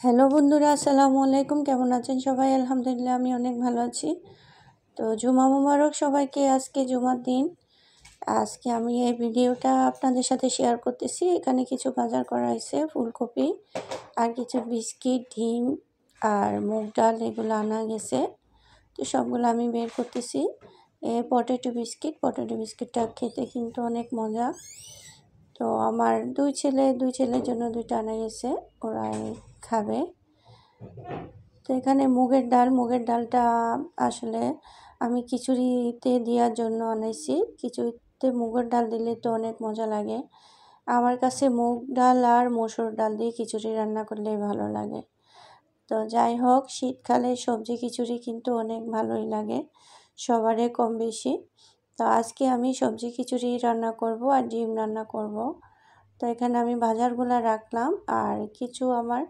Hello বন্ধুরা, আসসালামু আলাইকুম। কেমন আছেন সবাই? আলহামদুলিল্লাহ আমি অনেক ভালো আছি। তো জুমা মুবারক সবাইকে। আজকে জুমার দিন। আজকে আমি এই ভিডিওটা আপনাদের সাথে শেয়ার করতেছি। এখানে কিছু বাজার করা হয়েছে, ফুলকপি আর কিছু বিস্কিট, ডিম আর মুগ ডাল, এগুলো আনা গেছে। তো সবগুলো আমি বের করতেছি। পটেটো বিস্কিটটা খেতে কিন্তু অনেক মজা। তো আমার দুই ছেলের জন্য দুইটা আনা গেছে, ওরা খাবে। তো এখানে মুগের ডালটা আসলে আমি খিচুড়িতে দেওয়ার জন্য আনাইছি। খিচুড়িতে মুগের ডাল দিলে তো অনেক মজা লাগে। আমার কাছে মুগ ডাল আর মসুর ডাল দিয়ে খিচুড়ি রান্না করলে ভালো লাগে। তো যাই হোক, শীতকালে সবজি খিচুড়ি কিন্তু অনেক ভালোই লাগে সবারই কম বেশি। তো আজকে আমি সবজি খিচুড়ি রান্না করব আর ডিম রান্না করব। তো এখানে আমি বাজারগুলো রাখলাম আর কিছু আমার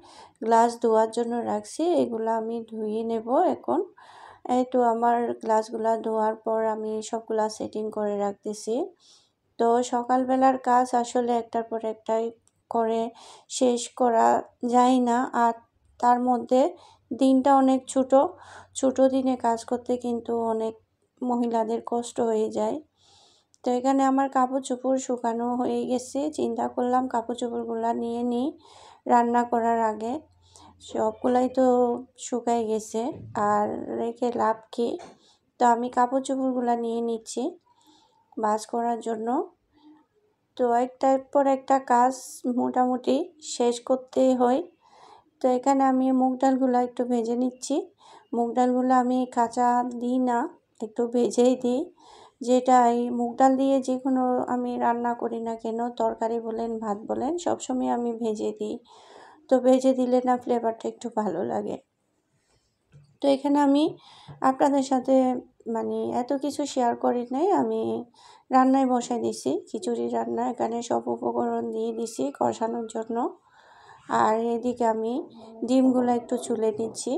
গ্লাস ধোয়ার জন্য রাখছি, এগুলো আমি ধুয়ে নেব এখন। এই তো আমার গ্লাসগুলো ধোয়ার পর আমি সবগুলা সেটিং করে রাখতেছি। তো সকালবেলার কাজ আসলে একটার পর একটাই করে শেষ করা যায় না, আর তার মধ্যে দিনটা অনেক ছোট দিনে কাজ করতে কিন্তু অনেক মহিলাদের কষ্ট হয়ে যায়। তো এখানে আমার কাপড় চোপড় শুকানো হয়ে গেছে। চিন্তা করলাম কাপড় চোপড়গুলো নিয়ে নিই রান্না করার আগে। সবগুলাই তো শুকাই গেছে, আর রেখে লাভ কি। তো আমি কাপড় চোপড়গুলো নিয়ে নিচ্ছি ভাঁজ করার জন্য। তো একটার পর একটা কাজ মোটামুটি শেষ করতেই হয়। তো এখানে আমি মুগ ডালগুলো একটু ভেজে নিচ্ছি। মুগ ডালগুলো আমি কাঁচা দিই না, একটু ভেজেই দিই। যেটা এই মুগ ডাল দিয়ে যে কোনো আমি রান্না করি না কেন, তরকারি বলেন ভাত বলেন, সবসময় আমি ভেজে দিই। তো ভেজে দিলে না ফ্লেভারটা একটু ভালো লাগে। তো এখানে আমি আপনাদের সাথে এত কিছু শেয়ার করি নাই, আমি রান্নায় বসাই দিছি, খিচুড়ি রান্না। এখানে সব উপকরণ দিয়ে দিছি কষানোর জন্য। আর এদিকে আমি ডিমগুলো একটু চুলে নিচ্ছি।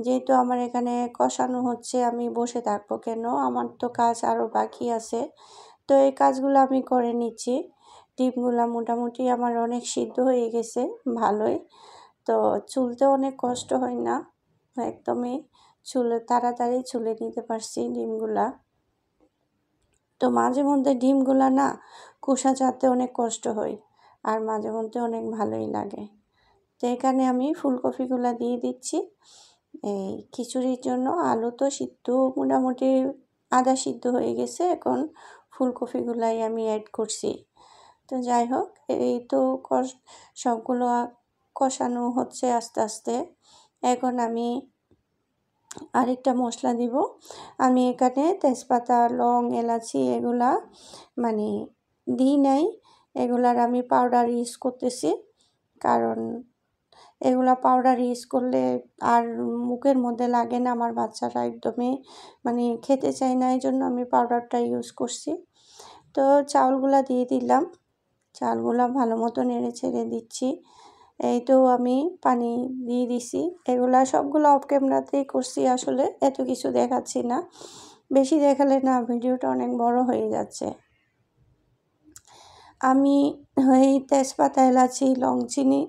যেহেতু আমার এখানে কষানো হচ্ছে, আমি বসে থাকবো কেন, আমার তো কাজ আরও বাকি আছে। তো এই কাজগুলো আমি করে নিচ্ছি। ডিমগুলো মোটামুটি আমার অনেক সিদ্ধ হয়ে গেছে ভালোই। তো চুলতে অনেক কষ্ট হয় না, একদমই তাড়াতাড়ি চুলে নিতে পারছি ডিমগুলা। তো মাঝে মধ্যে ডিমগুলা না খোসা ছাড়তে অনেক কষ্ট হয়, আর মাঝে মধ্যে অনেক ভালোই লাগে। তো এখানে আমি ফুলকপিগুলা দিয়ে দিচ্ছি এই খিচুড়ির জন্য। আলু তো সিদ্ধ মোটামুটি আধা সিদ্ধ হয়ে গেছে, এখন ফুলকপিগুলাই আমি অ্যাড করছি। তো যাই হোক, এই তো সবগুলো কষানো হচ্ছে আস্তে আস্তে। এখন আমি আরেকটা মশলা দিব। আমি এখানে তেজপাতা, লং, এলাচি এগুলা দিই নাই, এগুলার আমি পাউডার ইউজ করতেছি। কারণ এগুলা পাউডার ইউজ করলে আর মুখের মধ্যে লাগে না, আমার বাচ্চারা একদমই খেতে চায় না, এই জন্য আমি পাউডারটা ইউজ করছি। তো চাউলগুলা দিয়ে দিলাম, চালগুলা ভালো মতো নেড়ে ছেড়ে দিচ্ছি। এই তো আমি পানি দিয়ে দিছি। এগুলা সবগুলো অফ ক্যামেরাতেই করছি, আসলে এত কিছু দেখাচ্ছি না, বেশি দেখালে না ভিডিওটা অনেক বড় হয়ে যাচ্ছে। আমি এই তেজপাতা, এলাচি, লং, চিনি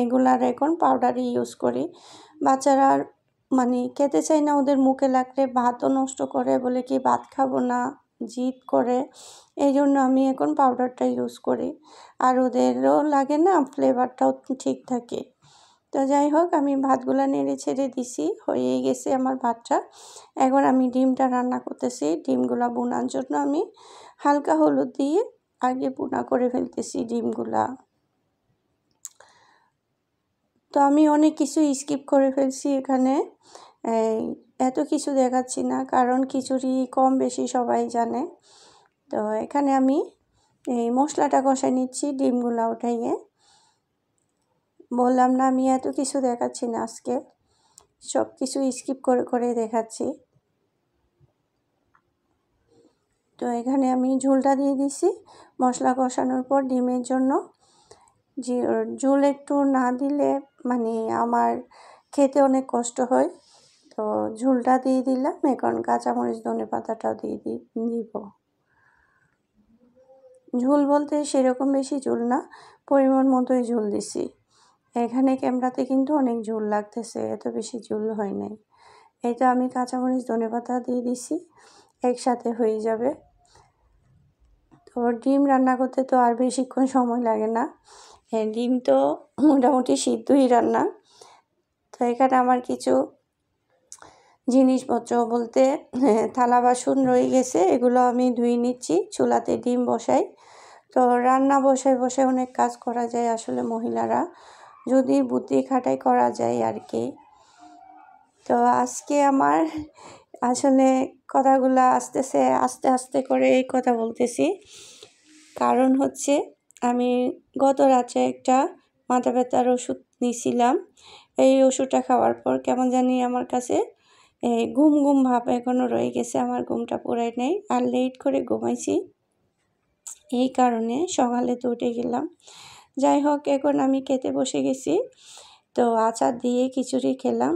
এগুলার এখন পাউডারই ইউজ করি। বাচ্চারা খেতে চায় না, ওদের মুখে লাগলে ভাতও নষ্ট করে, বলে কি ভাত খাবো না, জিদ করে। এই জন্য আমি এখন পাউডারটা ইউজ করি, আর ওদেরও লাগে না, ফ্লেভারটাও ঠিক থাকে। তো যাই হোক, আমি ভাতগুলা নেড়ে ছেড়ে দিছি, হয়ে গেছে আমার ভাতটা। এখন আমি ডিমটা রান্না করতেছি। ডিমগুলা বোনার জন্য আমি হালকা হলুদ দিয়ে আগে ভুনা করে ফেলতেছি ডিমগুলা। তো আমি অনেক কিছু স্কিপ করে ফেলছি এখানে, এত কিছু দেখাচ্ছি না, কারণ খিচুড়ি কম বেশি সবাই জানে। তো এখানে আমি এই মশলাটা কষাই নিচ্ছি, ডিমগুলা উঠাইয়ে। বললাম না আমি এত কিছু দেখাচ্ছি না, আজকে সব কিছু স্কিপ করে করে দেখাচ্ছি। তো এখানে আমি ঝোলটা দিয়ে দিছি মশলা কষানোর পর ডিমের জন্য। ঝোল একটু না দিলে আমার খেতে অনেক কষ্ট হয়। তো ঝোলটা দিয়ে দিলাম, এখন কাঁচামরিচ, ধনেপাতাটাও দিয়ে দিব। ঝোল বলতে সেরকম বেশি ঝোল না, পরিমাণ মতোই ঝোল দিছি। এখানে ক্যামেরাতে কিন্তু অনেক ঝোল লাগতেছে, এত বেশি ঝোল হয় নাই। এই তো আমি কাঁচামরিচ ধনেপাতা দিয়ে দিছি, একসাথে হয়ে যাবে। তো ডিম রান্না করতে তো আর বেশিক্ষণ সময় লাগে না, ডিম তো মোটামুটি সিদ্ধই রান্না। তো এখানে আমার কিছু জিনিসপত্র বলতে থালা বাসন রয়ে গেছে, এগুলো আমি ধুয়ে নিচ্ছি। চুলাতে ডিম বসাই, তো রান্না বসায় অনেক কাজ করা যায় আসলে মহিলারা, যদি বুদ্ধি খাটাই করা যায় আর কি। তো আজকে আমার আসলে কথাগুলো আসতেছে আস্তে আস্তে করে এই কথা বলতেছি, কারণ হচ্ছে আমি গত রাতে একটা মাথা ব্যথার ওষুধ নিয়েছিলাম। এই ওষুধটা খাওয়ার পর কেমন জানি আমার কাছে ঘুম ঘুম ভাব এখনও রয়ে গেছে, আমার ঘুমটা পুরাই নেই, আর লেট করে ঘুমাইছি, এই কারণে সকালে তো উঠে গেলাম। যাই হোক, এখন আমি খেতে বসে গেছি, তো আচার দিয়ে খিচুড়ি খেলাম।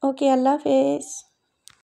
ওকে, আল্লাহ হাফেজ।